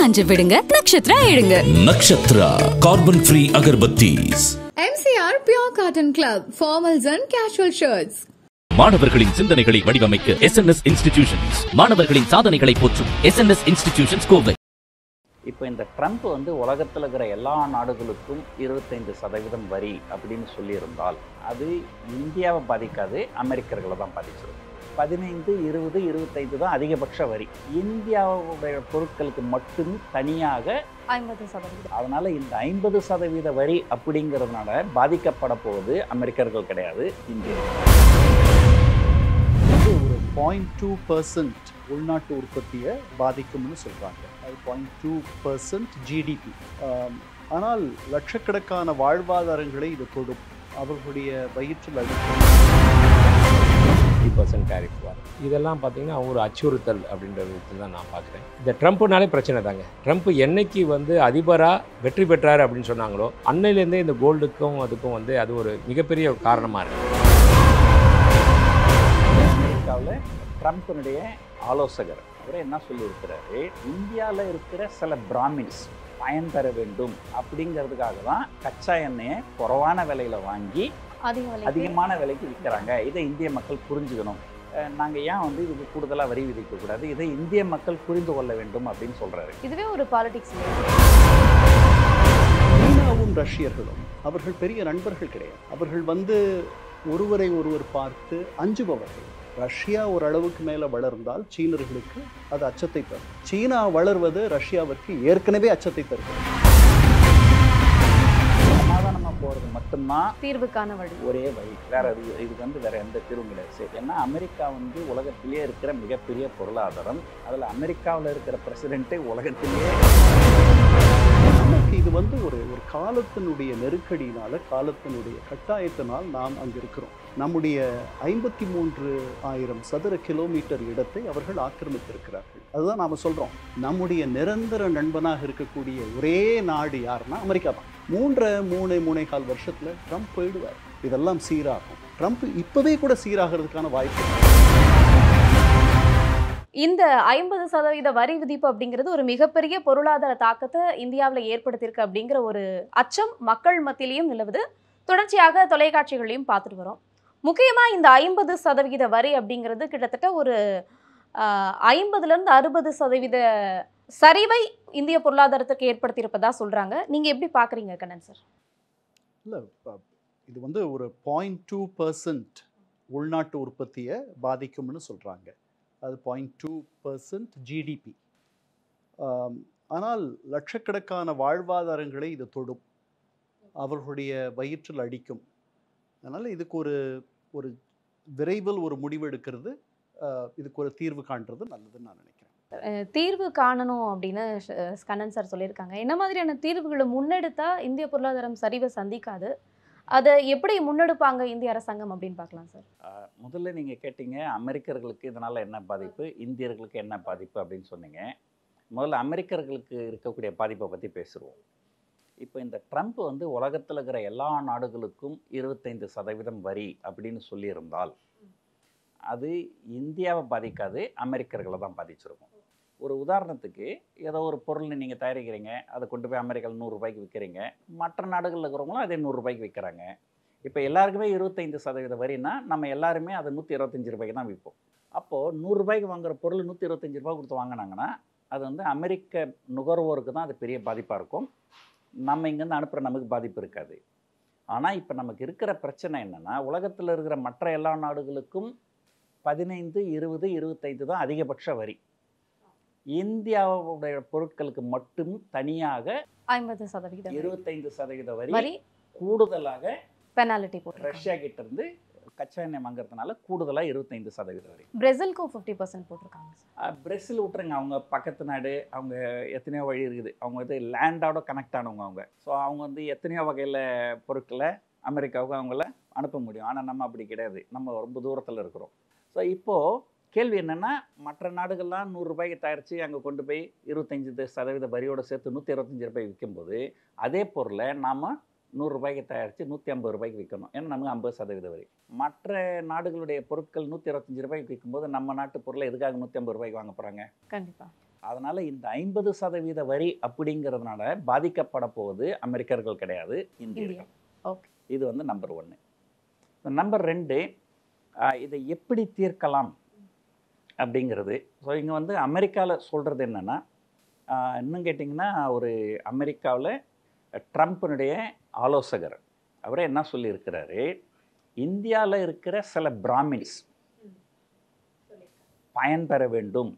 காஞ்ச விடுங்க, நக்ஷத்ரா எடுங்க. Nakshatra carbon free agarbattis. MCR Pure Cotton Club, formals and casual shirts. மாணவர்களின் சிந்தனைகளை வடிவமைக்க SNS இன்ஸ்டிடியூஷன்ஸ். மாணவர்களின் சாதனைகளை போற்றும் SNS இன்ஸ்டிடியூஷன்ஸ் கோவை. இப்போ இந்த ட்ரம்ப் உலகத்தில் இருக்கிற எல்லா நாடுகளுக்கும் 25% வரி அப்படின்னு சொல்லியிருந்தால் அது இந்தியாவை பாதிக்காது, அமெரிக்கர்களை தான் பாதிச்சிடும். 15, 20, 25 தான் அதிகபட்ச வரி. இந்தியாவுடைய பொருட்களுக்கு மட்டும் தனியாக 50%. அதனால் இந்த 50% வரி அப்படிங்கிறதுனால பாதிக்கப்பட போவது அமெரிக்கர்கள் கிடையாது, இந்தியர்கள். ஒரு 0.2% உள்நாட்டு உற்பத்தியை பாதிக்கும்னு சொல்கிறாங்க. அது 0.2% ஜிடிபி. ஆனால் லட்சக்கணக்கான வாழ்வாதாரங்களை இது தொடும். அவர்களுடைய வயிற்றில் அடிக்கும் 50% டேரிஃப் வரும். இதெல்லாம் பார்த்தீங்கன்னா ஒரு அச்சுறுத்தல் அப்படின்ற விதத்தில் தான் நான் பார்க்குறேன். இந்த ட்ரம்ப்னாலே பிரச்சனை தாங்க. ட்ரம்ப் என்னைக்கு அதிபராக வெற்றி பெற்றார் அப்படின்னு சொன்னாங்களோ அன்னையிலேருந்தே இந்த கோல்டுக்கும் அதுக்கும் அது ஒரு மிகப்பெரிய ஒரு காரணமாக இருக்குது. அமெரிக்காவில் ட்ரம்ப்பினுடைய ஆலோசகர் அவர் என்ன சொல்லியிருக்கிறாரு, இந்தியாவில் இருக்கிற சில பிராமின்ஸ் பயன் பெற வேண்டும் அப்படிங்கிறதுக்காக தான் கச்சா எண்ணெயை குறைவான விலையில் வாங்கி அதிகமான விலைக்கு விற்கிறாங்க. இதை இந்திய மக்கள் புரிஞ்சுக்கணும். நாங்கள் ஏன் இதுக்கு கூடுதலாக வரி விதிக்கக்கூடாது, இதை இந்திய மக்கள் புரிந்து கொள்ள வேண்டும் அப்படின்னு சொல்கிறாரு. இதுவே ஒரு பாலிடிக்ஸ். சீனாவும் ரஷ்யர்களும் அவர்கள் பெரிய நண்பர்கள் கிடையாது. அவர்கள் ஒருவரை ஒருவர் பார்த்து அஞ்சுபவர்கள். ரஷ்யா ஒரு அளவுக்கு மேலே வளர்ந்தால் சீனர்களுக்கு அது அச்சத்தை தரும். சீனா வளர்வது ரஷ்யாவிற்கு ஏற்கனவே அச்சத்தை தரும். சமாதானமாக போகிறது மட்டும்தான் தீர்வுக்கான வழி, ஒரே வழி. இதுக்கு வேற எந்த தீர்வும் கிடையாது. சரி, ஏன்னா அமெரிக்கா உலகத்திலேயே இருக்கிற மிகப்பெரிய பொருளாதாரம். அதில் அமெரிக்காவில் இருக்கிற பிரசிடென்ட்டே உலகத்திலேயே இது ஒரு காலத்தினுடைய நெருக்கடியினால, காலத்தினுடைய கட்டாயத்தினால் நாம் அங்கு இருக்கிறோம். நம்முடைய 53,000 சதுர கிலோமீட்டர் இடத்தை அவர்கள் ஆக்கிரமித்திருக்கிறார்கள். அதுதான் நாம சொல்றோம், நம்முடைய நிரந்தர நண்பனாக இருக்கக்கூடிய ஒரே நாடு யாருன்னா அமெரிக்கா தான். 3.25 வருஷத்துல ட்ரம்ப் போயிடுவார். இதெல்லாம் சீராகும். ட்ரம்ப் இப்பவே கூட சீராகிறதுக்கான வாய்ப்பு. இந்த 50% வரி விதிப்பு அப்படிங்கிறது ஒரு மிகப்பெரிய பொருளாதார தாக்கத்தை இந்தியாவில் ஏற்படுத்தியிருக்கு அப்படிங்கிற ஒரு அச்சம் மக்கள் மத்தியிலையும் நிலவுது. தொடர்ச்சியாக தொலைக்காட்சிகளையும் பார்த்துட்டு வரோம். முக்கியமாக இந்த 50% வரி அப்படிங்கிறது கிட்டத்தட்ட ஒரு 50லேருந்து 60% சரிவை இந்திய பொருளாதாரத்துக்கு ஏற்படுத்தியிருப்பதா சொல்கிறாங்க. நீங்கள் எப்படி பார்க்குறீங்க கண்ணன் சார்? இல்லை, இது ஒரு 0.2% உள்நாட்டு உற்பத்தியை பாதிக்கும்னு சொல்கிறாங்க. அது 0.2% ஜிடிபி. ஆனால் லட்சக்கணக்கான வாழ்வாதாரங்களை இது தொடும். அவர்களுடைய வயிற்றில் அடிக்கும். அதனால் இதுக்கு ஒரு விரைவில் ஒரு முடிவு எடுக்கிறது, இதுக்கு ஒரு தீர்வு காண்றது நல்லதுன்னு நான் நினைக்கிறேன். தீர்வு காணணும் அப்படின்னு கண்ணன் சார் சொல்லியிருக்காங்க. என்ன மாதிரியான தீர்வுகளை முன்னெடுத்தா இந்திய பொருளாதாரம் சரிவை சந்திக்காது, அதை எப்படி முன்னெடுப்பாங்க இந்திய அரசாங்கம் அப்படின்னு பார்க்கலாம் சார். முதல்ல நீங்கள் கேட்டீங்க அமெரிக்கர்களுக்கு இதனால் என்ன பாதிப்பு, இந்தியர்களுக்கு என்ன பாதிப்பு அப்படின்னு சொன்னீங்க. முதல்ல அமெரிக்கர்களுக்கு இருக்கக்கூடிய பாதிப்பை பற்றி பேசுவோம். இப்போ இந்த ட்ரம்ப் உலகத்தில் இருக்கிற எல்லா நாடுகளுக்கும் 25% வரி அப்படின்னு சொல்லியிருந்தால் அது இந்தியாவை பாதிக்காது, அமெரிக்கர்களை தான் பாதிச்சிருக்கும். ஒரு உதாரணத்துக்கு, ஏதோ ஒரு பொருள் நீங்கள் தயாரிக்கிறீங்க, அதை கொண்டு போய் அமெரிக்காவில் 100 ரூபாய்க்கு விற்கிறீங்க. மற்ற நாடுகளில் இருக்கிறவங்களும் அதே 100 ரூபாய்க்கு விற்கிறாங்க. இப்போ எல்லாருக்குமே 25% வரினா நம்ம எல்லாருமே அதை 125 ரூபாய்க்கு தான் விற்போம். அப்போது 100 ரூபாய்க்கு வாங்குகிற பொருள் 125 ரூபாய் கொடுத்து வாங்கினாங்கன்னா அது அமெரிக்க நுகர்வோருக்கு தான் அது பெரிய பாதிப்பாக இருக்கும். நம்ம இங்கேருந்து அனுப்புகிற நமக்கு பாதிப்பு இருக்காது. ஆனால் இப்போ நமக்கு இருக்கிற பிரச்சனை என்னென்னா, உலகத்தில் இருக்கிற மற்ற எல்லா நாடுகளுக்கும் 15, 20, 25 தான் அதிகபட்ச வரி. இந்தியாவுடைய பொருட்களுக்கு மட்டும் தனியாக 50% 25% வரி கூடுதலாக பெனால்டி போட்டு ரஷ்யா கிட்ட இருந்து கச்சா எண்ணெய் வாங்குறதுனால கூடுதலாக 25% வரி. பிரேசிலுக்கும் 50% போட்டிருக்காங்க. பிரேசில் விட்டுருங்க, அவங்க பக்கத்து நாடு, அவங்க எத்தனையோ வழி இருக்குது. அவங்க லேண்டோட கனெக்ட் ஆனவங்க. அவங்க ஸோ அவங்க எத்தனையோ வகையில் பொருட்களை அமெரிக்காவுக்கு அவங்கள அனுப்ப முடியும். ஆனால் நம்ம அப்படி கிடையாது, நம்ம ரொம்ப தூரத்தில் இருக்கிறோம். ஸோ இப்போது கேள்வி என்னென்னா, மற்ற நாடுகள்லாம் 100 ரூபாய்க்கு தயாரித்து அங்கே கொண்டு போய் 25% வரியோடு சேர்த்து 125 ரூபாய் விற்கும்போது அதே பொருளை நாம் 100 ரூபாய்க்கு தயாரித்து 150 ரூபாய்க்கு விற்கணும். ஏன்னா நமக்கு 50% வரி. மற்ற நாடுகளுடைய பொருட்கள் 125 ரூபாய்க்கு விற்கும்போது நம்ம நாட்டு பொருளை எதுக்காக 150 ரூபாய்க்கு வாங்க போகிறாங்க? கண்டிப்பாக. அதனால் இந்த 50% வரி அப்படிங்கிறதுனால பாதிக்கப்பட போவது அமெரிக்கர்கள் கிடையாது, இந்தியர்கள். ஓகே. இது வந்து நம்பர் 1. நம்பர் 2, இதை எப்படி தீர்க்கலாம் அப்படிங்கிறது. ஸோ இங்கே வந்து அமெரிக்காவில் சொல்கிறது என்னென்னா, இன்னும் கேட்டிங்கன்னா ஒரு அமெரிக்காவில் ட்ரம்ப்பினுடைய ஆலோசகர் அவரே என்ன சொல்லியிருக்கிறாரு, இந்தியாவில் இருக்கிற சில பிராமின்ஸ் பயன்பெற வேண்டும்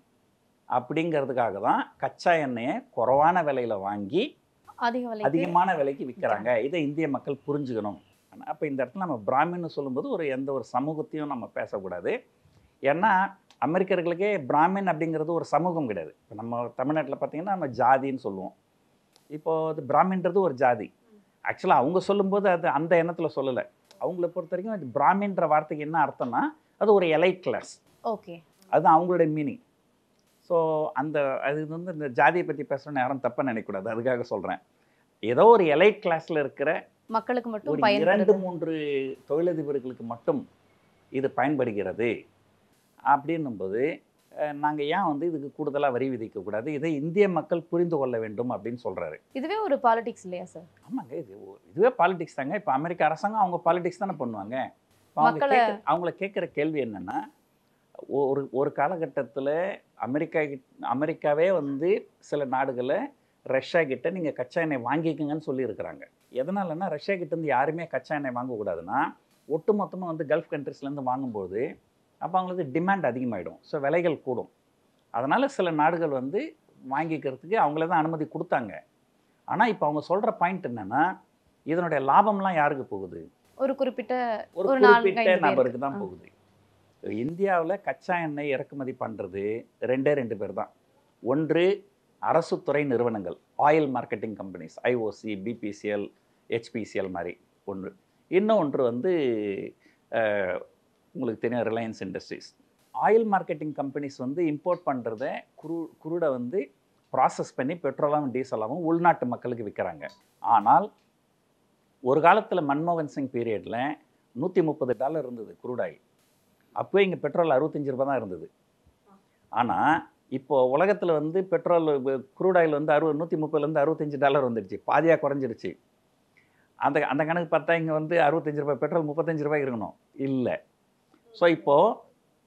அப்படிங்கிறதுக்காக தான் கச்சா எண்ணெயை குறைவான விலையில் வாங்கி அதிகமான விலைக்கு விற்கிறாங்க. இதை இந்திய மக்கள் புரிஞ்சுக்கணும். அப்போ இந்த இடத்துல நம்ம பிராமின்னு சொல்லும்போது எந்த ஒரு சமூகத்தையும் நம்ம பேசக்கூடாது. ஏன்னா அமெரிக்கர்களுக்கே பிராமின் அப்படிங்கிறது ஒரு சமூகம் கிடையாது. இப்போ நம்ம தமிழ்நாட்டில் பார்த்திங்கன்னா நம்ம ஜாதின்னு சொல்லுவோம். இப்போது அது பிராமின்றது ஒரு ஜாதி. ஆக்சுவலாக அவங்க சொல்லும்போது அது அந்த எண்ணத்தில் சொல்லலை. அவங்கள பொறுத்த வரைக்கும் அது பிராமின்ற வார்த்தைக்கு என்ன அர்த்தம்னா அது ஒரு எலைட் கிளாஸ். ஓகே. அதுதான் அவங்களுடைய மீனிங். ஸோ அது வந்து இந்த ஜாதியை பற்றி பேசுகிறோன்னு யாரும் தப்பாக நினைக்கக்கூடாது. அதுக்காக சொல்கிறேன். ஏதோ ஒரு எலைட் கிளாஸில் இருக்கிற மக்களுக்கு மட்டும் ஒரு 2-3 தொழிலதிபர்களுக்கு மட்டும் இது பயன்படுகிறது அப்படின்னும்போது நாங்கள் ஏன் வந்து இதுக்கு கூடுதலாக வரி விதிக்கக்கூடாது, இதை இந்திய மக்கள் புரிந்து கொள்ள வேண்டும் அப்படின்னு சொல்கிறாரு. இதுவே ஒரு பாலிடிக்ஸ் இல்லையா சார்? ஆமாங்க, இதுவே பாலிடிக்ஸ் தாங்க. இப்போ அமெரிக்க அரசாங்கம் அவங்க பாலிடிக்ஸ் தானே பண்ணுவாங்க. அவங்கள கேட்குற கேள்வி என்னென்னா, ஒரு காலகட்டத்தில் அமெரிக்காவே வந்து சில நாடுகளை ரஷ்யா கிட்ட நீங்கள் கச்சா எண்ணெய் வாங்கிக்கங்கன்னு சொல்லியிருக்கிறாங்க. எதனாலன்னா ரஷ்யா கிட்டேருந்து யாருமே கச்சா எண்ணெய் வாங்கக்கூடாதுன்னா ஒட்டு மொத்தமாக வந்து கல்ஃப் கண்ட்ரிஸ்லேருந்து வாங்கும்போது அப்போ அவங்களுக்கு டிமாண்ட் அதிகமாகிடும். ஸோ விலைகள் கூடும். அதனால் சில நாடுகள் வந்து வாங்கிக்கிறதுக்கு அவங்களே தான் அனுமதி கொடுத்தாங்க. ஆனால் இப்போ அவங்க சொல்கிற பாயிண்ட் என்னென்னா, இதனுடைய லாபம்லாம் யாருக்கு போகுது? ஒரு குறிப்பிட்ட நபருக்கு தான் போகுது. இந்தியாவில் கச்சா எண்ணெய் இறக்குமதி பண்ணுறது 2 பேர் தான். ஒன்று அரசு துறை நிறுவனங்கள், oil marketing companies, IOC, BPCL, HPCL மாதிரி ஒன்று. இன்னொன்று வந்து உங்களுக்கு தெரியும் Reliance industries. Oil marketing companies வந்து இம்போர்ட் பண்ணுறத குரூடை வந்து ப்ராசஸ் பண்ணி பெட்ரோலாகவும் டீசலாகவும் உள்நாட்டு மக்களுக்கு விற்கிறாங்க. ஆனால் ஒரு காலத்தில் மன்மோகன் சிங் பீரியடில் $130 இருந்தது குரூட் ஆயில். அப்போவே இங்கே பெட்ரோல் $65 தான் இருந்தது. ஆனால் இப்போது உலகத்தில் வந்து பெட்ரோல் குரூட் ஆயில் வந்து $130லேருந்து $65 வந்துடுச்சு, பாதியாக குறைஞ்சிருச்சு. அந்த கணக்கு பார்த்தா இங்கே வந்து $65 பெட்ரோல் $35 இருக்கணும் இல்லை. ஸோ இப்போது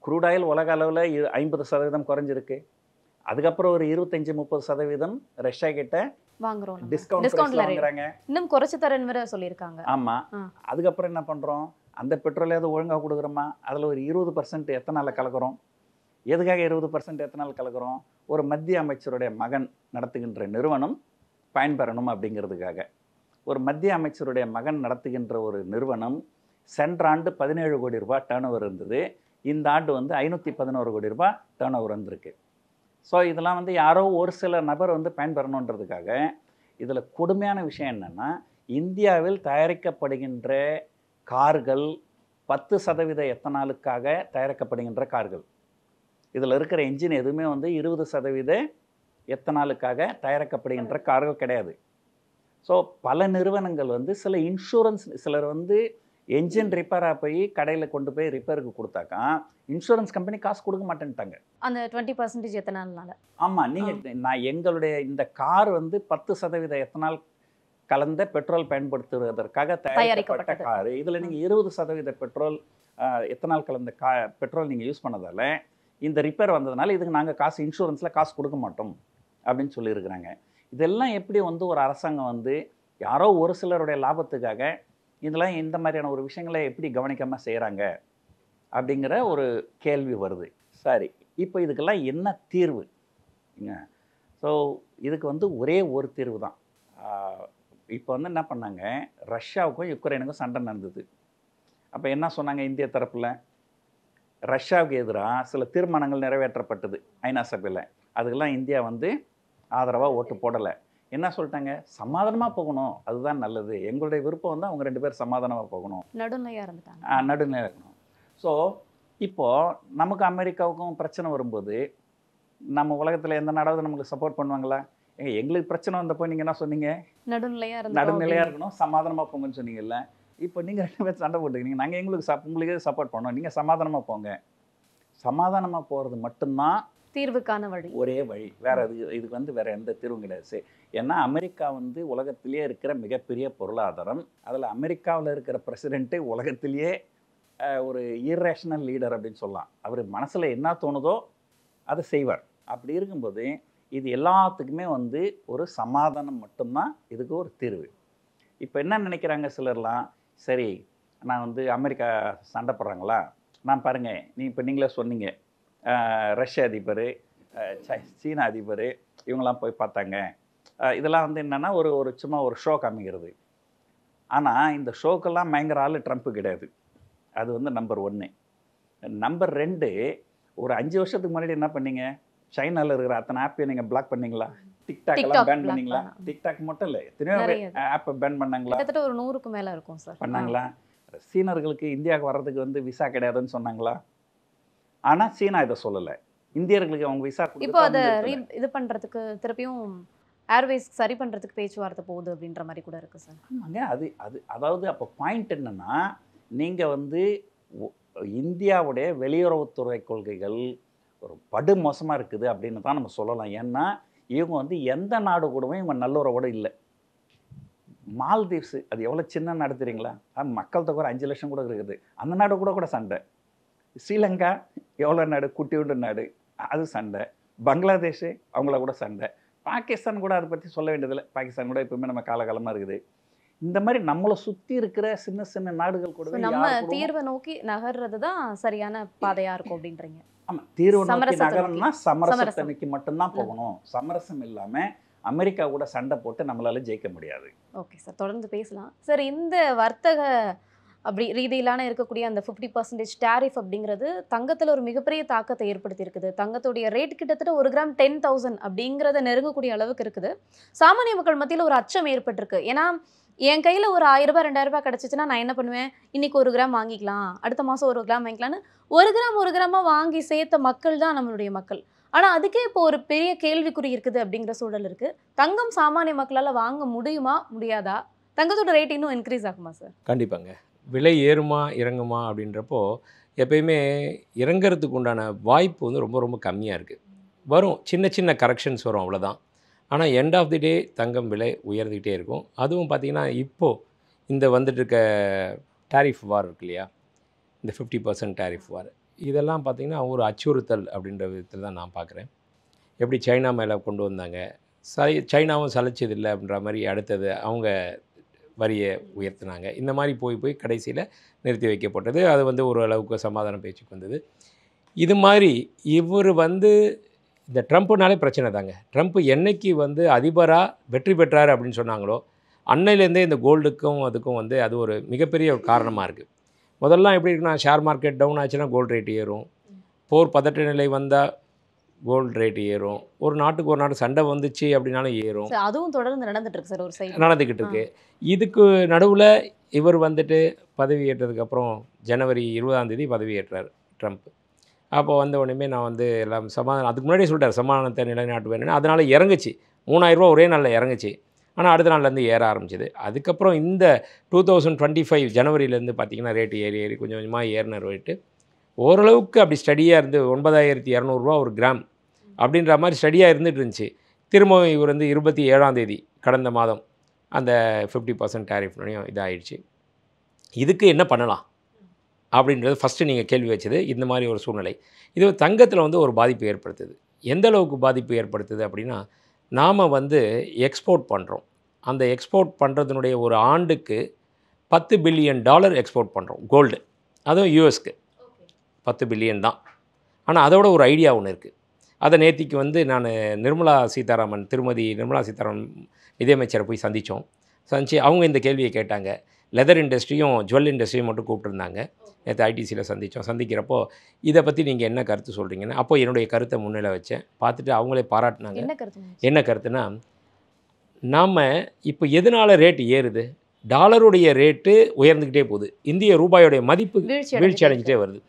குரூட் ஆயில் உலக அளவில் 50% குறைஞ்சிருக்கு. அதுக்கப்புறம் ஒரு 25-30% ரஷ்யா கிட்ட வாங்குறோம், டிஸ்கவுண்ட் வாங்குறாங்க. இன்னும் குறைச்சு தரேன்னு வேற சொல்லியிருக்காங்க. ஆமாம். அதுக்கப்புறம் என்ன பண்ணுறோம், அந்த பெட்ரோலையாவது ஒழுங்காக கொடுக்குறோமா? அதில் ஒரு 20% எத்தனால் கலக்கிறோம். எதுக்காக 20% எத்தனால் கலக்கிறோம்? ஒரு மத்திய அமைச்சருடைய மகன் நடத்துகின்ற நிறுவனம் பயன்பெறணும் அப்படிங்கிறதுக்காக. ஒரு மத்திய அமைச்சருடைய மகன் நடத்துகின்ற ஒரு நிறுவனம் சென்ற ஆண்டு 17 கோடி ரூபாய் டேர்ன் ஓவர் இருந்தது. இந்த ஆண்டு வந்து 511 கோடி ரூபாய் டேர்ன் ஓவர் வந்திருக்கு. ஸோ இதெல்லாம் வந்து யாரோ ஒரு சில நபர் வந்து பயன்பெறணுன்றதுக்காக. இதில் கொடுமையான விஷயம் என்னென்னா, இந்தியாவில் தயாரிக்கப்படுகின்ற கார்கள் 10% எத்தனாலுக்காக தயாரிக்கப்படுகின்ற கார்கள். இதில் இருக்கிற என்ஜின் எதுவுமே வந்து 20% எத்தனாலுக்காக தயாரிக்கப்படுகின்ற கார்கள் கிடையாது. ஸோ பல நிறுவனங்கள் வந்து சில இன்சூரன்ஸ், சிலர் வந்து என்ஜின் ரிப்பேராக போய் கடையில் கொண்டு போய் ரிப்பேருக்கு கொடுத்தாக்கா இன்சூரன்ஸ் கம்பெனி காசு கொடுக்க மாட்டேன்ட்டாங்க. அந்த 20% எத்தனால்னால. ஆமாம், நான் எங்களுடைய இந்த கார் வந்து 10% எத்தனால் கலந்த பெட்ரோல் பயன்படுத்துவதற்காக தயாரிக்கப்பட்ட கார். இதில் நீங்கள் 20% பெட்ரோல் எத்தனால் கலந்த பெட்ரோல் நீங்கள் யூஸ் பண்ணதால் இந்த ரிப்பேர் வந்ததுனால இதுக்கு நாங்கள் காசு இன்சூரன்ஸில் காசு கொடுக்க மாட்டோம் அப்படின்னு சொல்லியிருக்கிறாங்க. இதெல்லாம் எப்படி வந்து ஒரு அரசாங்கம் வந்து யாரோ ஒரு சிலருடைய லாபத்துக்காக இதெல்லாம் இந்த மாதிரியான ஒரு விஷயங்களை எப்படி கவனிக்காமல் செய்கிறாங்க அப்படிங்கிற ஒரு கேள்வி வருது. சரி, இப்போ இதுக்கெல்லாம் என்ன தீர்வு? ஸோ இதுக்கு வந்து ஒரே ஒரு தீர்வு தான். இப்போ வந்து என்ன பண்ணாங்க, ரஷ்யாவுக்கும் யுக்ரைனுக்கும் சண்டை நடந்தது. அப்போ என்ன சொன்னாங்க இந்திய தரப்பில்? ரஷ்யாவுக்கு எதிராக சில தீர்மானங்கள் நிறைவேற்றப்பட்டது ஐநா சபையில். அதுக்கெல்லாம் இந்தியா வந்து ஆதரவாக ஓட்டு போடலை. என்ன சொல்லிட்டாங்க, சமாதானமாக போகணும், அதுதான் நல்லது, எங்களுடைய விருப்பம் வந்து அவங்க 2 பேர் சமாதானமாக போகணும், நடுநிலையாக இருந்துட்டாங்க. நடுநிலையாக இருக்கணும். ஸோ இப்போது நமக்கு அமெரிக்காவுக்கும் பிரச்சனை வரும்போது நம்ம உலகத்தில் எந்த நாடாவது நமக்கு சப்போர்ட் பண்ணுவாங்களா? எங்களுக்கு பிரச்சனை வந்தப்போ நீங்கள் என்ன சொன்னீங்க? நடுநிலையாக இருக்கணும், சமாதானமாக போங்கன்னு சொன்னீங்கல்ல. இப்போ நீங்கள் 2 பேர் சண்டை போட்டுக்கிறீங்க, நாங்கள் உங்களுக்கு சப்போர்ட் பண்ணோம், நீங்கள் சமாதானமாக போங்க. சமாதானமாக போகிறது மட்டும்தான் தீர்வுக்கான வழி ஒரே வழி. வேற இதுக்கு வந்து வேற எந்த தீர்வும் கிடையாது. ஏன்னா அமெரிக்கா வந்து உலகத்திலேயே இருக்கிற மிகப்பெரிய பொருளாதாரம். அதில் அமெரிக்காவில் இருக்கிற பிரசிடென்ட்டு உலகத்திலேயே ஒரு இர்ரேஷனல் லீடர் அப்படின்னு சொல்லலாம். அவர் மனசில் என்ன தோணுதோ அதை செய்வார். அப்படி இருக்கும்போது இது எல்லாத்துக்குமே வந்து ஒரு சமாதானம் மட்டும்தான் இதுக்கு ஒரு தீர்வு. இப்போ என்ன நினைக்கிறாங்க சிலர்லாம், சரி நான் வந்து அமெரிக்கா சண்டை போடுறாங்களா, நான் பாருங்கள் நீங்களே சொன்னீங்க, ரஷ்ய அதிபர், சீன அதிபர் இவங்கெல்லாம் போய் பார்த்தாங்க. இதெல்லாம் வந்து என்னென்னா ஒரு சும்மா ஒரு ஷோ காமிக்கிறது. ஆனால் இந்த ஷோக்கெல்லாம் பயங்கர ஆள் ட்ரம்ப்பு கிடையாது. அது வந்து நம்பர் 1. நம்பர் 2, ஒரு 5 வருஷத்துக்கு முன்னாடி என்ன பண்ணீங்க, சைனாவில் இருக்கிற அத்தனை ஆப்பையும் நீங்கள் பிளாக் பண்ணீங்களா? டிக்டாக் எல்லாம் பேன் பண்ணீங்களா? டிக்டாக் மட்டும் இல்லை, எத்தனையோ ஆப்பை பேன் பண்ணாங்களா? கிட்டத்தட்ட ஒரு 100க்கு மேலே இருக்கும் சார். பண்ணாங்களா? சீனர்களுக்கு இந்தியாவுக்கு வர்றதுக்கு வந்து விசா கிடையாதுன்னு சொன்னாங்களா? ஆனால் சீனா இதை சொல்லலை. இந்தியர்களுக்கு அவங்க விசா இப்போ அதை இது பண்ணுறதுக்கு திருப்பியும் ஏர்வேஸ் சரி பண்ணுறதுக்கு பேச்சுவார்த்தை போகுது அப்படின்ற மாதிரி கூட இருக்குது சார். ஆமாங்க. அதாவது அப்போ பாயிண்ட் என்னென்னா, நீங்கள் வந்து இந்தியாவுடைய வெளியுறவுத்துறை கொள்கைகள் ஒரு படு மோசமாக இருக்குது அப்படின்னு தான் நம்ம சொல்லலாம். ஏன்னா இவங்க வந்து எந்த நாடு கூடவும் இவங்க நல்லுறவோடு இல்லை. மால்தீவ்ஸு அது எவ்வளோ சின்ன நாடு தெரியுங்களா? மக்கள் தொகை 5 லட்சம் கூட இருக்குது. அந்த நாடு கூட சண்டை. ஸ்ரீலங்கா எவ்வளோ நாடு, குட்டியுண்டு நாடு, அது சண்டை. பங்களாதேஷ் அவங்கள கூட சண்டை. பாகிஸ்தான் கூட அதை பற்றி சொல்ல வேண்டியதில்லை. பாகிஸ்தான் கூட எப்பவுமே நம்ம காலகாலமாக இருக்குது. இந்த மாதிரி நம்மளை சுற்றி இருக்கிற சின்ன சின்ன நாடுகள் கூட நம்ம தீர்வை நோக்கி நகர்றது தான் சரியான பாதையாக இருக்கும் அப்படின்றீங்க. ஆமாம், தீர்வு நோக்கி நகரம்னா சமரசத்தன்மைக்கு மட்டும்தான் போகணும். சமரசம் இல்லாமல் அமெரிக்கா கூட சண்டை போட்டு நம்மளால ஜெயிக்க முடியாது. ஓகே சார், தொடர்ந்து பேசலாம் சார். இந்த வர்த்தக அப்படி ரீதியிலான இருக்கக்கூடிய அந்த 50% டேரிஃப் அப்படிங்கிறது தங்கத்தில் ஒரு மிகப்பெரிய தாக்கத்தை ஏற்படுத்தி இருக்குது. தங்கத்துடைய ரேட் கிட்டத்தட்ட 1 கிராம் 10,000 அப்படிங்கிறத நெருங்கக்கூடிய அளவுக்கு இருக்குது. சாமானிய மக்கள் மத்தியில் ஒரு அச்சம் ஏற்பட்டிருக்கு. ஏன்னா என் கையில் ஒரு 1000 ரூபாய் 2000 ரூபாய் கிடச்சிச்சுன்னா நான் என்ன பண்ணுவேன், இன்னைக்கு 1 கிராம் வாங்கிக்கலாம், அடுத்த மாதம் 1 கிராம் வாங்கிக்கலான்னு 1 கிராமாக வாங்கி சேர்த்த மக்கள் தான் நம்மளுடைய மக்கள். ஆனால் அதுக்கே இப்போ ஒரு பெரிய கேள்விக்குறி இருக்குது அப்படிங்கிற சூழல் இருக்குது. தங்கம் சாமானிய மக்களால் வாங்க முடியுமா முடியாதா? தங்கத்தோட ரேட் இன்னும் இன்க்ரீஸ் ஆகுமா சார்? கண்டிப்பாங்க. விலை ஏறுமா இறங்குமா அப்படின்றப்போ எப்பயுமே இறங்கிறதுக்கு உண்டான வாய்ப்பு வந்து ரொம்ப ரொம்ப கம்மியாக இருக்குது. வரும், சின்ன சின்ன கரெக்ஷன்ஸ் வரும், அவ்வளோதான். ஆனால் எண்ட் ஆஃப் தி டே தங்கம் விலை உயர்ந்துக்கிட்டே இருக்கும். அதுவும் பார்த்திங்கன்னா இப்போது இந்த வந்துட்டுருக்க டேரிஃப் வார் இருக்கு இல்லையா, இந்த 50% டேரிஃப் வார், இதெல்லாம் பார்த்திங்கன்னா ஒரு அச்சுறுத்தல் அப்படின்ற விதத்தில் தான் நான் பார்க்குறேன். எப்படி சைனா மேலே கொண்டு வந்தாங்க, சைனாவும் சலைச்சதில்லை அப்படின்ற மாதிரி அடுத்தது அவங்க வரியை உயர்த்தினாங்க. இந்த மாதிரி போய் கடைசியில் நிறுத்தி வைக்கப்பட்டது. அது வந்து ஒரு அளவுக்கு சமாதான பேச்சுக்கு வந்தது. இது மாதிரி இவர் வந்து இந்த ட்ரம்ப்புனாலே பிரச்சனை தாங்க. ட்ரம்ப் என்னைக்கு வந்து அதிபராக வெற்றி பெற்றார் அப்படின்னு சொன்னாங்களோ அன்னையிலேருந்தே இந்த கோல்டுக்கும் அதுக்கும் வந்து அது ஒரு மிகப்பெரிய ஒரு காரணமாக இருக்குது. முதல்லாம் எப்படி இருக்குன்னா, ஷேர் மார்க்கெட் டவுன் ஆச்சுன்னா கோல்டு ரேட் ஏறும், போர் பதட்ட நிலை வந்தால் கோல்டு ரேட் ஏறும், ஒரு நாட்டுக்கு ஒரு நாடு சண்டை வந்துச்சு அப்படின்னாலும் ஏறும். அதுவும் தொடர்ந்து நடந்துட்டு இருக்கு சார், ஒரு சைடு நடந்துக்கிட்டு இருக்கு. இதுக்கு நடுவில் இவர் வந்துட்டு பதவி ஏற்றதுக்கப்புறம் ஜனவரி 20ஆம் தேதி பதவி ஏற்றார் ட்ரம்ப். அப்போ வந்த உடனே நான் வந்து எல்லாம் அதுக்கு முன்னாடியே சொல்லிட்டார் சமாதானத்தை நிலைநாட்டுவேன்னு. அதனால் இறங்குச்சு, 3000 ரூபா ஒரே நாளில் இறங்குச்சு. ஆனால் அடுத்த நாள்லேருந்து ஏற ஆரம்பிச்சிது. அதுக்கப்புறம் இந்த 2025 ஜனவரியிலேருந்து பார்த்திங்கன்னா ரேட்டு ஏறி கொஞ்சம் கொஞ்சமாக ஏறின ரேட்டு ஓரளவுக்கு அப்படி ஸ்டடியாக இருந்து 9200 ரூபா ஒரு கிராம் அப்படின்ற மாதிரி ஸ்டடியாக இருந்துகிட்டு இருந்துச்சு. திரும்பவும் இவர் வந்து 27ஆம் தேதி கடந்த மாதம் அந்த 50% டேரிஃப்லையும் இதாகிடுச்சு. இதுக்கு என்ன பண்ணலாம் அப்படின்றது ஃபஸ்ட்டு நீங்கள் கேள்வி வச்சது. இந்த மாதிரி ஒரு சூழ்நிலை இது தங்கத்தில் வந்து ஒரு பாதிப்பு ஏற்படுத்துது. எந்த அளவுக்கு பாதிப்பு ஏற்படுத்துது அப்படின்னா, நாம் வந்து எக்ஸ்போர்ட் பண்ணுறோம். அந்த எக்ஸ்போர்ட் பண்ணுறதுனுடைய ஒரு ஆண்டுக்கு $10 பில்லியன் எக்ஸ்போர்ட் பண்ணுறோம் கோல்டு. அதுவும் யூஎஸ்க்கு 10 பில்லியன் தான். ஆனால் அதோட ஒரு ஐடியா ஒன்று இருக்குது. அதை நேத்திக்கு வந்து நான் திருமதி நிர்மலா சீதாராமன் நிதியமைச்சரை போய் சந்தித்து அவங்க இந்த கேள்வியை கேட்டாங்க. லெதர் இண்டஸ்ட்ரியும் ஜுவல் இண்டஸ்ட்ரியும் மட்டும் கூப்பிட்டுருந்தாங்க. நேற்று ஐடிசியில் சந்திக்கிறப்போ இதை பற்றி நீங்கள் என்ன கருத்து சொல்கிறீங்கன்னு அப்போ என்னுடைய கருத்தை முன்னிலை வச்சேன். பார்த்துட்டு அவங்களே பாராட்டினாங்க. என்ன கருத்துனா, நாம் இப்போ எதனால் ரேட்டு ஏறுது, டாலருடைய ரேட்டு உயர்ந்துக்கிட்டே போகுது, இந்திய ரூபாயோடைய மதிப்பு வீழ்ச்சி அடைஞ்சிட்டே வருது.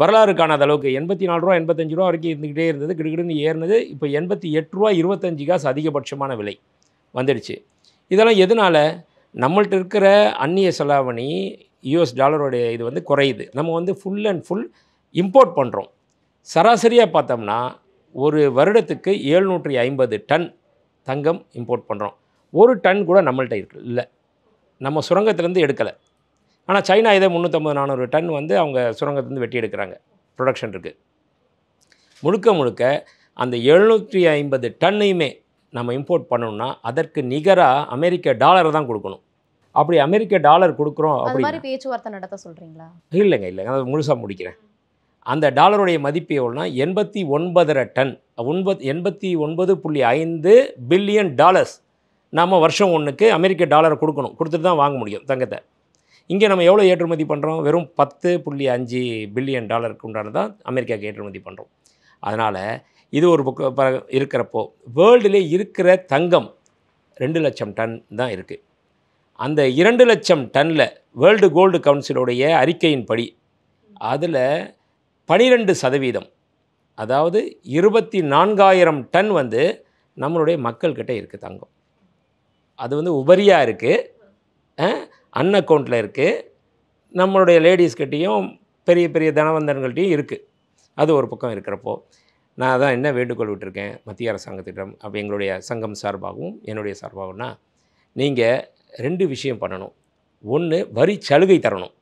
வரலாறு காணாத அளவுக்கு 84 ரூபா 85 ரூபா வரைக்கும் இருந்துக்கிட்டே இருந்தது. கிடுகிடுன்னு ஏறினது. இப்போ 88 ரூபா 25 காசு அதிகபட்சமான விலை வந்துடுச்சு. இதெல்லாம் எதனால்? நம்மள்ட்ட இருக்கிற அந்நிய செலாவணி யூஎஸ் டாலருடைய இது வந்து குறையுது. நம்ம வந்து ஃபுல் அண்ட் ஃபுல் இம்போர்ட் பண்ணுறோம். சராசரியாக பார்த்தோம்னா ஒரு வருடத்துக்கு 750 டன் தங்கம் இம்போர்ட் பண்ணுறோம். ஒரு டன் கூட நம்மள்ட்ட இருக்கு இல்லை, நம்ம சுரங்கத்திலேருந்து எடுக்கலை. ஆனால் சைனா இதை 350-400 டன் வந்து அவங்க சுரங்கத்திலேருந்து வெட்டி எடுக்கிறாங்க, ப்ரொடக்ஷன் இருக்குது. முழுக்க முழுக்க அந்த 750 டன்னையுமே நம்ம இம்போர்ட் பண்ணணும்னா அதற்கு நிகராக அமெரிக்க டாலரை தான் கொடுக்கணும். அப்படி அமெரிக்க டாலர் கொடுக்குறோம் அது மாதிரி அப்படி பேச்சுவார்த்தை நடத்த சொல்றீங்களா? இல்லைங்க, நான் முழுசாக முடிக்கிறேன். அந்த டாலருடைய மதிப்பு எவ்வளோனா 89.5 டன், 89.5 பில்லியன் டாலர்ஸ் நம்ம வருஷம் ஒன்றுக்கு அமெரிக்க டாலரை கொடுக்கணும். கொடுத்துட்டு தான் வாங்க முடியும் தங்கத்தை. இங்கே நம்ம எவ்வளோ ஏற்றுமதி பண்ணுறோம்? வெறும் 10.5 பில்லியன் டாலருக்கு உண்டானது தான் அமெரிக்காவுக்கு ஏற்றுமதி பண்ணுறோம். அதனால் இது ஒரு பக்கம் இருக்கிறப்போ வேர்ல்டிலே இருக்கிற தங்கம் 2 லட்சம் டன் தான் இருக்குது. அந்த 2 லட்சம் டன்னில் வேர்ல்டு கோல்டு கவுன்சிலுடைய அறிக்கையின்படி அதில் 12%, அதாவது 24,000 டன் வந்து நம்மளுடைய மக்கள்கிட்ட இருக்குது தங்கம். அது வந்து உபரியாக இருக்குது, அன்அக்கௌண்ட்டில் இருக்குது, நம்மளுடைய லேடிஸ்கிட்டையும் பெரிய பெரிய தனவந்தர்கள்ட்டையும் இருக்குது. அது ஒரு பக்கம் இருக்கிறப்போ நான் அதான் என்ன வேண்டுகோள் விட்டுருக்கேன் மத்திய அரசாங்கத்திடம், அப்போ எங்களுடைய சங்கம் சார்பாகவும் என்னுடைய சார்பாகும்னா, நீங்கள் 2 விஷயம் பண்ணணும். ஒன்று, வரி சலுகை தரணும்.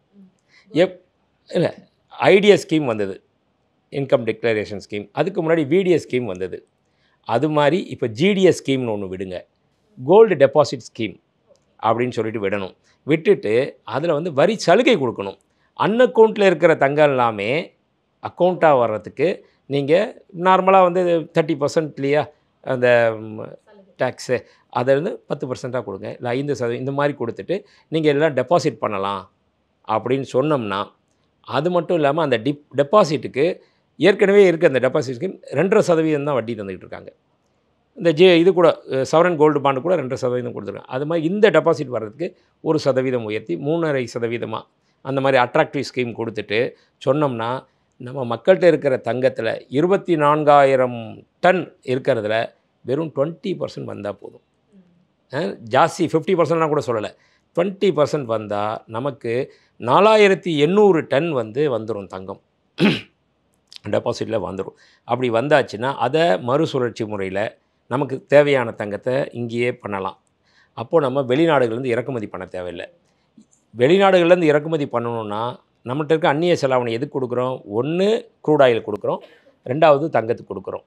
இல்லை, ஐடியா ஸ்கீம் வந்தது, இன்கம் டிக்ளரேஷன் ஸ்கீம். அதுக்கு முன்னாடி விடிஎஸ் ஸ்கீம் வந்தது. அது மாதிரி இப்போ ஜிடிஎஸ் ஸ்கீம்னு ஒன்று விடுங்க, கோல்டு டெபாசிட் ஸ்கீம் அப்படின்னு சொல்லிட்டு விடணும். விட்டுட்டு அதில் வந்து வரி சலுகை கொடுக்கணும். அன்அக்கௌண்ட்டில் இருக்கிற தங்கம் எல்லாமே அக்கௌண்ட்டாக வர்றதுக்கு நீங்கள் நார்மலாக வந்து 30% இல்லையா அந்த டேக்ஸு, அதை வந்து 10% கொடுங்க, இல்லை 5% இந்த மாதிரி கொடுத்துட்டு நீங்கள் எல்லாம் டெபாசிட் பண்ணலாம் அப்படின்னு சொன்னோம்னா, அது மட்டும் இல்லாமல் அந்த டெபாசிட்டுக்கு ஏற்கனவே இருக்க அந்த டெபாசிட் ஸ்கீம் 2.5% தான் வட்டி தந்துக்கிட்டு இருக்காங்க. இந்த இது கூட சவரன் கோல்டு பாண்டு கூட 2% கொடுத்துருக்காங்க. அது மாதிரி இந்த டெபாசிட் வர்றதுக்கு 1% உயர்த்தி 3.5% அந்த மாதிரி அட்ராக்டிவ் ஸ்கீம் கொடுத்துட்டு சொன்னோம்னா, நம்ம மக்கள்கிட்ட இருக்கிற தங்கத்தில் 24,000 டன் இருக்கிறதுல வெறும் 20% வந்தால் போதும். ஜாஸ்தி 50%லாம் கூட சொல்லலை, 20% வந்தால் நமக்கு 4,800 டன் வந்து வந்துடும் தங்கம் டெபாசிட்டில் வந்துடும். அப்படி வந்தாச்சுன்னா அதை மறுசுழற்சி முறையில் நமக்கு தேவையான தங்கத்தை இங்கேயே பண்ணலாம். அப்போது நம்ம வெளிநாடுகள்லேருந்து இறக்குமதி பண்ண தேவையில்லை. வெளிநாடுகள்லேருந்து இறக்குமதி பண்ணணுன்னா நம்மகிட்ட இருக்க அந்நிய செலாவணி எதுக்கு கொடுக்குறோம்? ஒன்று க்ரூட் ஆயில் கொடுக்குறோம், 2வது தங்கத்துக்கு கொடுக்குறோம்.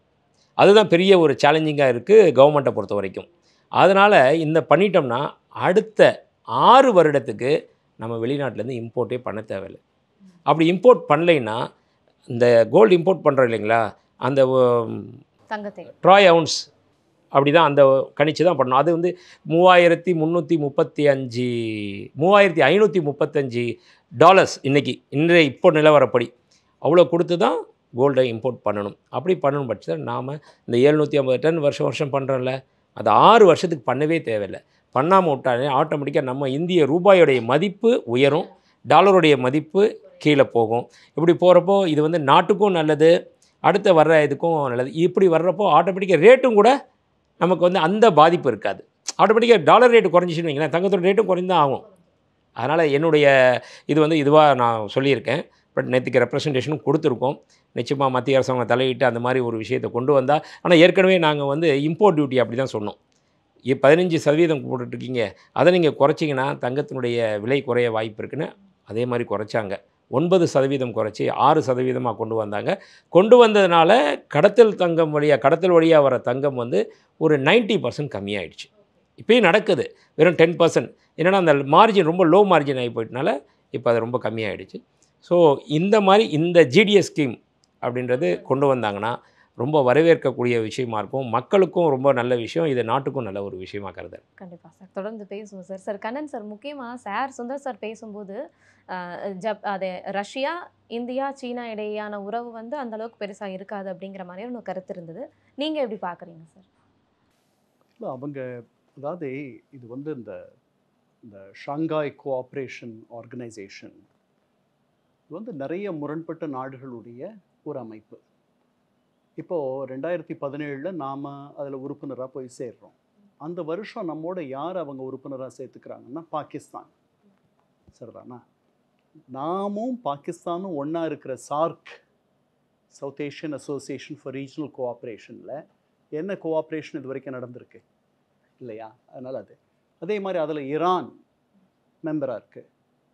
அதுதான் பெரிய ஒரு சேலஞ்சிங்காக இருக்குது கவர்மெண்ட்டை பொறுத்த வரைக்கும். அதனால் இந்த பண்ணிட்டோம்னா அடுத்த 6 வருடத்துக்கு நம்ம வெளிநாட்டிலேருந்து இம்போர்ட்டே பண்ண தேவையில்லை. அப்படி இம்போர்ட் பண்ணலைன்னா இந்த கோல்டு இம்போர்ட் பண்ணுறோம் இல்லைங்களா, அந்த தங்கத்தை ட்ராய் அவுன்ஸ் அப்படி தான் அந்த கணிச்சு தான் பண்ணணும். அது வந்து 3,535 டாலர்ஸ் இன்றைக்கி இப்போ நிலவரப்படி அவ்வளோ கொடுத்து தான் கோல்டை இம்போர்ட் பண்ணணும். அப்படி பண்ணணும் பட்சத்தில் நாம் இந்த 750 டன் வருஷம் பண்ணுறோம்ல, அது 6 வருஷத்துக்கு பண்ணவே தேவையில்லை. பண்ணாமல் விட்டாலே ஆட்டோமேட்டிக்காக நம்ம இந்திய ரூபாயோடைய மதிப்பு உயரும், டாலருடைய மதிப்பு கீழே போகும். இப்படி போகிறப்போ இது வந்து நாட்டுக்கும் நல்லது, அடுத்த வர்ற இதுக்கும் நல்லது. இப்படி வர்றப்போ ஆட்டோமேட்டிக்காக ரேட்டும் கூட நமக்கு வந்து அந்த பாதிப்பு இருக்காது. ஆட்டோமேட்டிக்காக டாலர் ரேட்டு குறைஞ்சிச்சுன்னு வைங்களேன், தங்கத்தோட ரேட்டும் குறைந்தான் ஆகும். அதனால் என்னுடைய இது வந்து இதுவாக நான் சொல்லியிருக்கேன். பட் நேற்றுக்கு ரெப்ரசன்டேஷனும் கொடுத்துருக்கோம். நிச்சயமாக மத்திய அரசாங்கம் தலையிட்டு அந்த மாதிரி ஒரு விஷயத்தை கொண்டு வந்தால், ஆனால் ஏற்கனவே நாங்கள் வந்து இம்போர்ட் டியூட்டி அப்படி தான் சொன்னோம். 15% போட்டுட்ருக்கீங்க, அதை நீங்கள் குறைச்சிங்கன்னா தங்கத்தினுடைய விலை குறைய வாய்ப்பு இருக்குன்னு அதே மாதிரி குறைச்சாங்க. 9% குறைச்சி 6% கொண்டு வந்தாங்க. கொண்டு வந்ததுனால கடத்தல் வழியாக வர தங்கம் வந்து ஒரு 90% கம்மியாயிடுச்சு. இப்போயும் நடக்குது, வெறும் 10%. என்னென்னா அந்த மார்ஜின் ரொம்ப லோ மார்ஜின் ஆகி போயிட்டனால இப்போ அது ரொம்ப கம்மியாயிடுச்சு. ஸோ இந்த மாதிரி இந்த ஜிடிஎஸ் ஸ்கீம் அப்படின்றது கொண்டு வந்தாங்கன்னா ரொம்ப வரவேற்கக்கூடிய விஷயமா இருக்கும். மக்களுக்கும் ரொம்ப நல்ல விஷயம், இது நாட்டுக்கும் நல்ல ஒரு விஷயமா கருதுறேன். கண்டிப்பாக சார், தொடர்ந்து பேசுவோம் சார். சார் கண்ணன் சார், முக்கியமாக சுந்தர் சார் பேசும்போது அது ரஷ்யா, இந்தியா, சீனா இடையேயான உறவு வந்து அந்த அளவுக்கு பெருசாக இருக்காது அப்படிங்கிற மாதிரி ஒரு கருத்து இருந்தது. நீங்கள் எப்படி பார்க்குறீங்க சார்? இல்லை, அவங்க அதாவது இது வந்து இந்த ஷாங்காய் கோஆப்ரேஷன் ஆர்கனைசேஷன் இது வந்து நிறைய முரண்பட்ட நாடுகளுடைய ஒரு அமைப்பு. இப்போது 2017 நாம் அதில் உறுப்பினராக போய் சேர்றோம். அந்த வருஷம் நம்மோட யார் அவங்க உறுப்பினராக சேர்த்துக்கிறாங்கன்னா பாகிஸ்தான். சரிதானா? நாமும் பாகிஸ்தானும் ஒன்றா இருக்கிற SAARC South Asian Association for Regional கோஆப்ரேஷனில் என்ன கோஆப்ரேஷன் இது வரைக்கும் நடந்திருக்கு இல்லையா? அதனால் அதே மாதிரி அதில் ஈரான் மெம்பராக இருக்குது,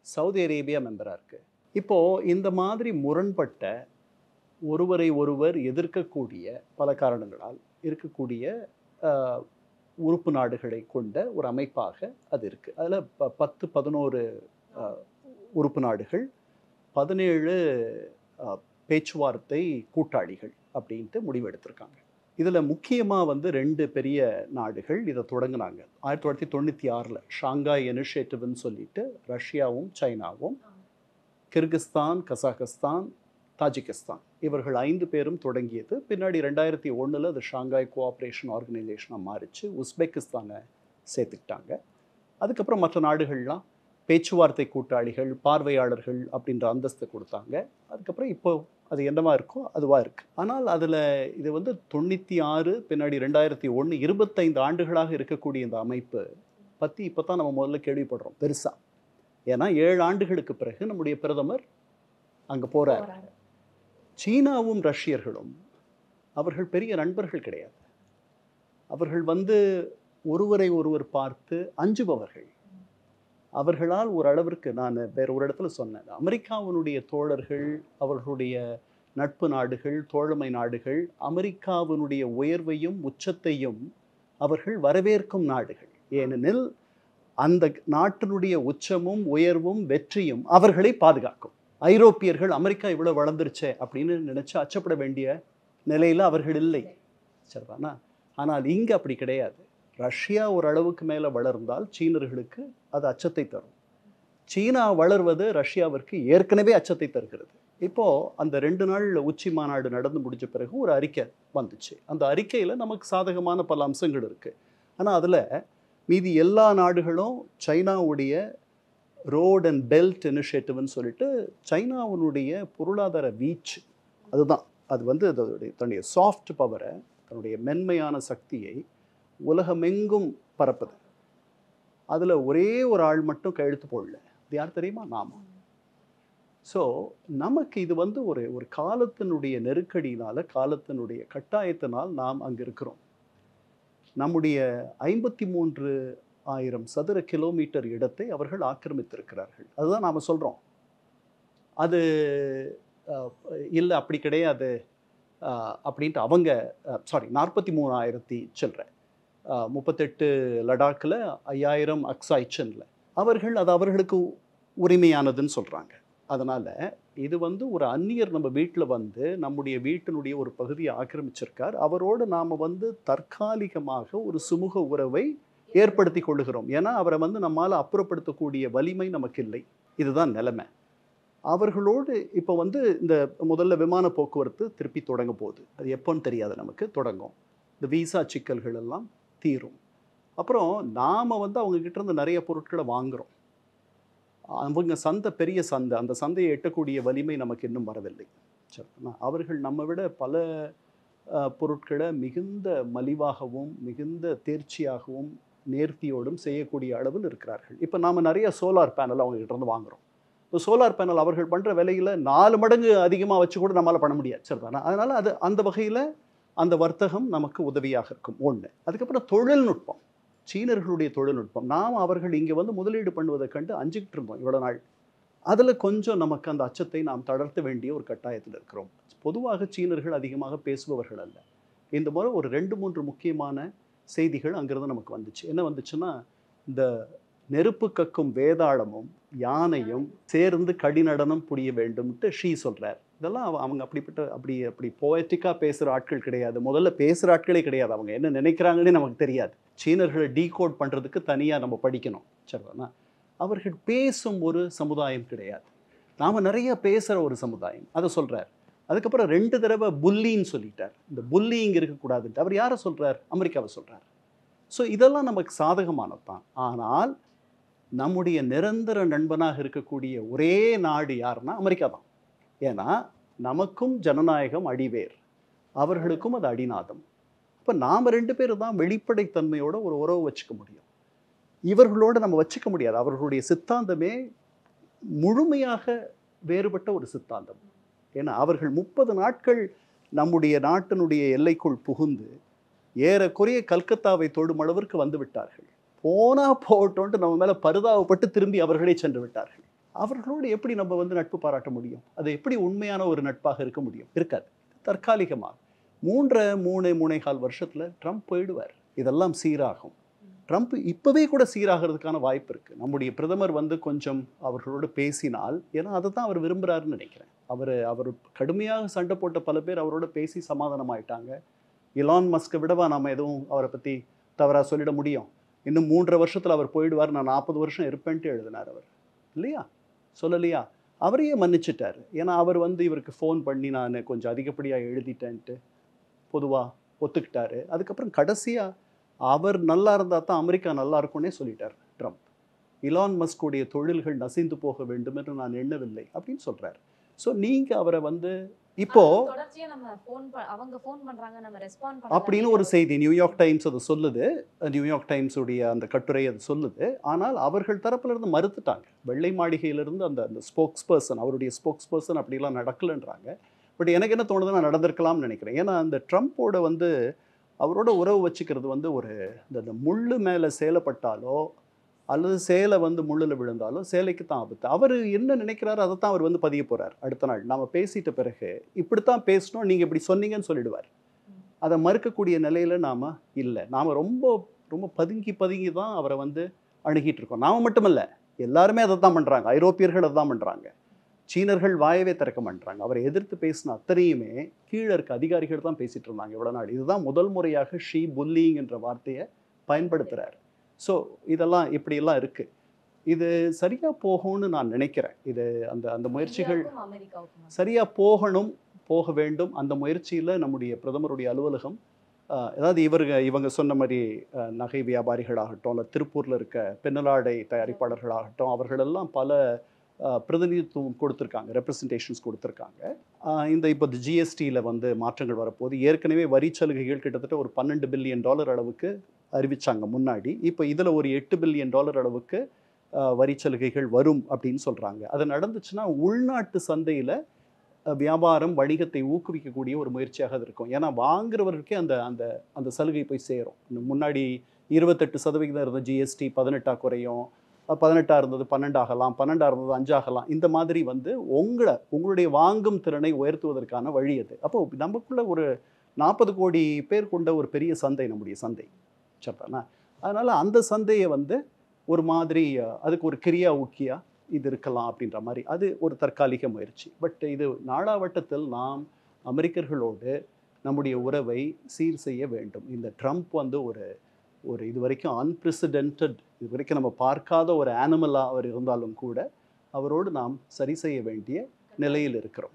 சவுதி அரேபியா மெம்பராக இருக்குது. இப்போது இந்த மாதிரி முரண்பட்ட ஒருவரை ஒருவர் எதிர்க்கக்கூடிய பல காரணங்களால் இருக்கக்கூடிய உறுப்பு நாடுகளை கொண்ட ஒரு அமைப்பாக அது இருக்குது. அதில் 10-11 உறுப்பு நாடுகள், 17 பேச்சுவார்த்தை கூட்டாளிகள் அப்படின்ட்டு முடிவெடுத்திருக்காங்க. இதில் முக்கியமாக 2 பெரிய நாடுகள் இதை தொடங்கினாங்க 1996 ஷாங்காய் இனிஷியேட்டிவ்னு சொல்லிட்டு ரஷ்யாவும் சைனாவும், கிர்கிஸ்தான், கசாகஸ்தான், தாஜிகிஸ்தான் இவர்கள் 5 பேரும் தொடங்கியது. பின்னாடி 2001 அது ஷாங்காய் கோஆப்ரேஷன் ஆர்கனைசேஷனாக மாறிச்சு. உஸ்பெகிஸ்தானை சேர்த்துக்கிட்டாங்க. அதுக்கப்புறம் மற்ற நாடுகள்லாம் பேச்சுவார்த்தை கூட்டாளிகள், பார்வையாளர்கள் அப்படின்ற அந்தஸ்து கொடுத்தாங்க. அதுக்கப்புறம் இப்போ அது என்னவா இருக்கோ அதுவாக இருக்குது. ஆனால் அதில் இது 96 பின்னாடி 2001 25 ஆண்டுகளாக இருக்கக்கூடிய இந்த அமைப்பு பற்றி இப்போ தான் நம்ம முதல்ல கேள்விப்படுறோம் பெருசாக. ஏன்னா 7 ஆண்டுகளுக்கு பிறகு நம்முடைய பிரதமர் அங்கே போகிறார். சீனாவும் ரஷ்யர்களும் அவர்கள் பெரிய நண்பர்கள் கிடையாது. அவர்கள் ஒருவரை ஒருவர் பார்த்து அஞ்சுபவர்கள். அவர்களால் ஒரு அளவிற்கு, நான் வேற ஒரு இடத்துல சொன்னேன், அமெரிக்காவினுடைய தோழர்கள், அவர்களுடைய நட்பு நாடுகள், தோழமை நாடுகள், அமெரிக்காவினுடைய உயர்வையும் உச்சத்தையும் அவர்கள் வரவேற்கும் நாடுகள். ஏனெனில் அந்த நாட்டினுடைய உச்சமும் உயர்வும் வெற்றியும் அவர்களை பாதுகாக்கும். ஐரோப்பியர்கள் அமெரிக்கா இவ்வளோ வளர்ந்துருச்சே அப்படின்னு நினச்சி அச்சப்பட வேண்டிய நிலையில் அவர்கள் இல்லை, சரிதானா? ஆனால் இங்கே அப்படி கிடையாது. ரஷ்யா ஒரு அளவுக்கு மேலே வளர்ந்தால் சீனர்களுக்கு அது அச்சத்தை தரும். சீனா வளர்வது ரஷ்யாவிற்கு ஏற்கனவே அச்சத்தை தருகிறது. இப்போது அந்த 2 நாள் உச்சி மாநாடு நடந்து முடிஞ்ச பிறகு ஒரு அறிக்கை வந்துச்சு. அந்த அறிக்கையில் நமக்கு சாதகமான பல அம்சங்கள் இருக்குது. ஆனால் அதில் மீதி எல்லா நாடுகளும் சைனாவுடைய ரோட் அண்ட் பெல்ட் இனிஷியேட்டிவ்னு சொல்லிட்டு சைனாவினுடைய பொருளாதார வீச்சு அதுதான், அது அதனுடைய தன்னுடைய சாஃப்ட் பவரை, தன்னுடைய மென்மையான சக்தியை உலகமெங்கும் பரப்புது. அதில் ஒரே ஒரு ஆள் மட்டும் கையெழுத்து போடல. அது யார் தெரியுமா? நாம. ஸோ நமக்கு இது ஒரு காலத்தினுடைய நெருக்கடியினால், காலத்தினுடைய கட்டாயத்தினால் நாம் அங்கே இருக்கிறோம். நம்முடைய 53,000 சதுர கிலோமீட்டர் இடத்தை அவர்கள் ஆக்கிரமித்திருக்கிறார்கள். அதுதான் நாம் சொல்கிறோம். அது இல்லை அப்படி கிடையாது அப்படின்ட்டு அவங்க 43,000 சில்லற, 38 லடாக்கில், 5,000 அக்ஸாய்ச்சனில் அவர்கள் அது அவர்களுக்கு உரிமையானதுன்னு சொல்கிறாங்க. அதனால் இது ஒரு அந்நியர் நம்ம வீட்டில் நம்முடைய வீட்டினுடைய ஒரு பகுதியை ஆக்கிரமிச்சிருக்கார். அவரோடு நாம் தற்காலிகமாக ஒரு சுமூக உறவை ஏற்படுத்தி கொள்ளுகிறோம். ஏன்னா அவரை நம்மால் அப்புறப்படுத்தக்கூடிய வலிமை நமக்கு இல்லை. இதுதான் நிலைமை. அவர்களோடு இப்போ இந்த முதல்ல விமான போக்குவரத்து திருப்பி தொடங்க போகுது. அது எப்போன்னு தெரியாது, நமக்கு தொடங்கும். இந்த வீசா சிக்கல்கள் எல்லாம் தீரும். அப்புறம் நாம் அவங்கக்கிட்ட இருந்து நிறைய பொருட்களை வாங்குகிறோம். அவங்க சந்தை பெரிய சந்தை, அந்த சந்தையை எட்டக்கூடிய வலிமை நமக்கு இன்னும் வரவில்லை. சரிண்ணா? அவர்கள் நம்ம விட பல பொருட்களை மிகுந்த மலிவாகவும் மிகுந்த தேர்ச்சியாகவும் நேர்த்தியோடும் செய்யக்கூடிய அளவில் இருக்கிறார்கள். இப்போ நாம் நிறைய சோலார் பேனல் அவங்ககிட்ட இருந்து வாங்குகிறோம். இப்போ சோலார் பேனல் அவர்கள் பண்ணுற விலையில் 4 மடங்கு அதிகமாக வச்சு கூட நம்மளால் பண்ண முடியாது. சரிதானா? அதனால் அது அந்த வகையில் அந்த வர்த்தகம் நமக்கு உதவியாக இருக்கும். ஒன்று. அதுக்கப்புறம் தொழில்நுட்பம், சீனர்களுடைய தொழில்நுட்பம். நாம் அவர்கள் இங்கே முதலீடு பண்ணுவதை கண்டு அஞ்சுக்கிட்டு இருந்தோம் இவ்வளோ நாள். அதில் கொஞ்சம் நமக்கு அந்த அச்சத்தை நாம் தளர்த்த வேண்டிய ஒரு கட்டாயத்தில் இருக்கிறோம். பொதுவாக சீனர்கள் அதிகமாக பேசுபவர்கள் அல்ல. இந்த முறை ஒரு 2-3 முக்கியமான செய்திகள் அங்கிருந்து நமக்கு வந்துச்சு. என்ன வந்துச்சுன்னா, இந்த நெருப்பு கக்கும் வேதாளமும் யானையும் சேர்ந்து கடிநடனம் புரிய வேண்டும்ட்டு ஷீ சொல்கிறார். இதெல்லாம் அவங்க அப்படி போயட்டிக்காக பேசுகிற ஆட்கள் கிடையாது. முதல்ல பேசுகிற ஆட்களே கிடையாது. அவங்க என்ன நினைக்கிறாங்கன்னே நமக்கு தெரியாது. சீனர்களை டீகோட் பண்ணுறதுக்கு தனியாக நம்ம படிக்கணும். சரிதானா? அவர்கள் பேசும் ஒரு சமுதாயம் கிடையாது. நாம் நிறைய பேசுகிற ஒரு சமுதாயம். அதை சொல்கிறார். அதுக்கப்புறம் 2 தடவை புல்லின்னு சொல்லிட்டார். இந்த புல்லிங் இருக்கக்கூடாதுன்ட்டு அவர் யாரை சொல்கிறார்? அமெரிக்காவை சொல்கிறார். ஸோ இதெல்லாம் நமக்கு சாதகமானது தான். ஆனால் நம்முடைய நிரந்தர நண்பனாக இருக்கக்கூடிய ஒரே நாடு யாருன்னா அமெரிக்கா தான். ஏன்னா நமக்கும் ஜனநாயகம் அடிவேர், அவர்களுக்கும் அது அடிநாதம். இப்போ நாம் 2 பேர் தான் வெளிப்படைத்தன்மையோட ஒரு உறவு வச்சுக்க முடியும். இவர்களோடு நம்ம வச்சுக்க முடியாது. அவர்களுடைய சித்தாந்தமே முழுமையாக வேறுபட்ட ஒரு சித்தாந்தம். ஏன்னா அவர்கள் 30 நாட்கள் நம்முடைய நாட்டினுடைய எல்லைக்குள் புகுந்து ஏறக்குறைய கல்கத்தாவை தொடும் அளவிற்கு வந்து விட்டார்கள். போனா போட்டோன்ட்டு நம்ம மேலே பரிதாபப்பட்டு திரும்பி அவர்களே சென்று விட்டார்கள். அவர்களோடு எப்படி நம்ம வந்து நட்பு பாராட்ட முடியும்? அது எப்படி உண்மையான ஒரு நட்பாக இருக்க முடியும்? இருக்காது. தற்காலிகமாக 3.5 வருஷத்தில் ட்ரம்ப் போயிடுவார். இதெல்லாம் சீராகும். ட்ரம்ப் இப்போவே கூட சீராகிறதுக்கான வாய்ப்பு இருக்குது. நம்முடைய பிரதமர் வந்து கொஞ்சம் அவர்களோடு பேசினால், ஏன்னா அதை தான் அவர் விரும்புகிறாருன்னு நினைக்கிறேன். அவர் கடுமையாக சண்டை போட்ட பல பேர் அவரோட பேசி சமாதானமாயிட்டாங்க. இலான் மஸ்கை விடவா நம்ம எதுவும் அவரை பற்றி தவறாக சொல்லிட முடியும்? இன்னும் 3.5 வருஷத்தில் அவர் போயிடுவார், நான் 40 வருஷம் இருப்பேன்ட்டு எழுதினார் அவர், இல்லையா? சொல்லலையா? அவரையே மன்னிச்சிட்டார். ஏன்னா அவர் வந்து இவருக்கு ஃபோன் பண்ணி நான் கொஞ்சம் அதிகப்படியாக எழுதிட்டேன்ட்டு பொதுவாக ஒத்துக்கிட்டாரு. அதுக்கப்புறம் கடைசியாக அவர் நல்லா இருந்தால் தான் அமெரிக்கா நல்லா இருக்கும்னே சொல்லிட்டார் ட்ரம்ப். இலான் மஸ்குடைய தொழில்கள் நசிந்து போக வேண்டும் என்று நான் எண்ணவில்லை அப்படின்னு சொல்கிறார். ஸோ நீங்கள் அவரை வந்து இப்போ அப்படின்னு ஒரு செய்தி நியூயார்க் டைம்ஸ் அது சொல்லுது. நியூயார்க் டைம்ஸ் உடைய அந்த கட்டுரை அது சொல்லுது. ஆனால் அவர்கள் தரப்புல இருந்து மறுத்துட்டாங்க. வெள்ளை மாளிகையிலிருந்து அந்த ஸ்போக்ஸ் பர்சன், அவருடைய ஸ்போக்ஸ் பர்சன் அப்படிலாம் நடக்கலைன்றாங்க. பட் எனக்கு என்ன தோணுதுன்னா நடந்திருக்கலாம்னு நினைக்கிறேன். ஏன்னா அந்த ட்ரம்ப்போட வந்து அவரோட உறவு வச்சுக்கிறது வந்து ஒரு இந்த முள்ளு மேலே சேலைப்பட்டாலோ அல்லது சேலை வந்து முள்ளில் விழுந்தாலோ சேலைக்கு தான் ஆபத்து. அவர் என்ன நினைக்கிறாரோ அதை தான் அவர் வந்து பதிய போகிறார். அடுத்த நாள் நாம் பேசிட்ட பிறகு இப்படித்தான் பேசணும், நீங்கள் இப்படி சொன்னீங்கன்னு சொல்லிடுவார். அதை மறுக்கக்கூடிய நிலையில் நாம் இல்லை. நாம் ரொம்ப ரொம்ப பதுங்கி தான் அவரை வந்து அணுகிட்டு இருக்கோம். நாம் மட்டுமல்ல, எல்லாருமே அதை தான் பண்ணுறாங்க. ஐரோப்பியர்கள் அதை தான் பண்ணுறாங்க. சீனர்கள் வாயவே திறக்க மாட்டாங்க. அவரை எதிர்த்து பேசின அத்தனையுமே கீழே இருக்க அதிகாரிகள் தான் பேசிகிட்டு இருந்தாங்க இவ்வளோ நாள். இதுதான் முதல் முறையாக ஷீ புல்லிங் என்ற வார்த்தையை பயன்படுத்துகிறார். ஸோ இதெல்லாம் இப்படியெல்லாம் இருக்குது. இது சரியாக போகும்னு நான் நினைக்கிறேன். இது அந்த முயற்சிகள் சரியாக போக வேண்டும். அந்த முயற்சியில் நம்முடைய பிரதமருடைய அலுவலகம், அதாவது இவங்க சொன்ன மாதிரி நகை வியாபாரிகளாகட்டும், இல்லை திருப்பூரில் இருக்க பெண்ணலாடை தயாரிப்பாளர்களாகட்டும், அவர்களெல்லாம் பல பிரதிநிதித்துவம் கொடுத்துருக்காங்க, ரெப்ரசன்டேஷன்ஸ் கொடுத்துருக்காங்க. இப்போ ஜிஎஸ்டியில் வந்து மாற்றங்கள் வரப்போது. ஏற்கனவே வரி சலுகைகள் கிட்டத்தட்ட ஒரு $12 பில்லியன் அளவுக்கு அறிவிச்சாங்க முன்னாடி. இப்போ இதில் ஒரு $8 பில்லியன் அளவுக்கு வரி சலுகைகள் வரும் அப்படின்னு சொல்கிறாங்க. அது நடந்துச்சுன்னா உள்நாட்டு சந்தையில் வியாபாரம் வணிகத்தை ஊக்குவிக்கக்கூடிய ஒரு முயற்சியாக அது இருக்கும். ஏன்னா வாங்குறவருக்கே அந்த சலுகை போய் சேரும். முன்னாடி 28% இருந்த ஜிஎஸ்டி 18 குறையும், 18 இருந்தது 12 ஆகலாம், 12 இருந்தது 5 ஆகலாம். இந்த மாதிரி வந்து உங்களுடைய வாங்கும் திறனை உயர்த்துவதற்கான வழி அது. அப்போ நமக்குள்ள ஒரு 40 கோடி பேர் கொண்ட ஒரு பெரிய சந்தை நம்முடைய சந்தை, சரிதானா? அதனால் அந்த சந்தையை வந்து ஒரு மாதிரி அதுக்கு ஒரு கிரியா ஊக்கியா இது இருக்கலாம் அப்படின்ற மாதிரி அது ஒரு தற்காலிக முயற்சி. பட் இது நாளாவட்டத்தில் நாம் அமெரிக்கர்களோடு நம்முடைய உறவை சீர் செய்ய வேண்டும். இந்த ட்ரம்ப் வந்து ஒரு இது வரைக்கும் அன்பிரசிடென்டட், இது வரைக்கும் நம்ம பார்க்காத ஒரு ஆனிமலாக அவர் இருந்தாலும் கூட அவரோடு நாம் சரி செய்ய வேண்டிய நிலையில் இருக்கிறோம்.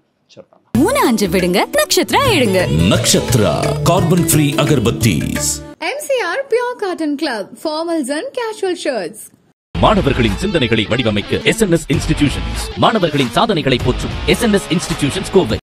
3-5 விடுங்க, நக்ஷத்ரா எடுங்க. Nakshatra carbon free agarbattis. MCR Pure Cotton Club, formals and casual shirts. மாணவர்களின் சிந்தனைகளை வடிவமைக்க SNS இன்ஸ்டிடியூஷன்ஸ். மாணவர்களின் சாதனைகளை போற்றும் SNS இன்ஸ்டிடியூஷன்ஸ் கோவை.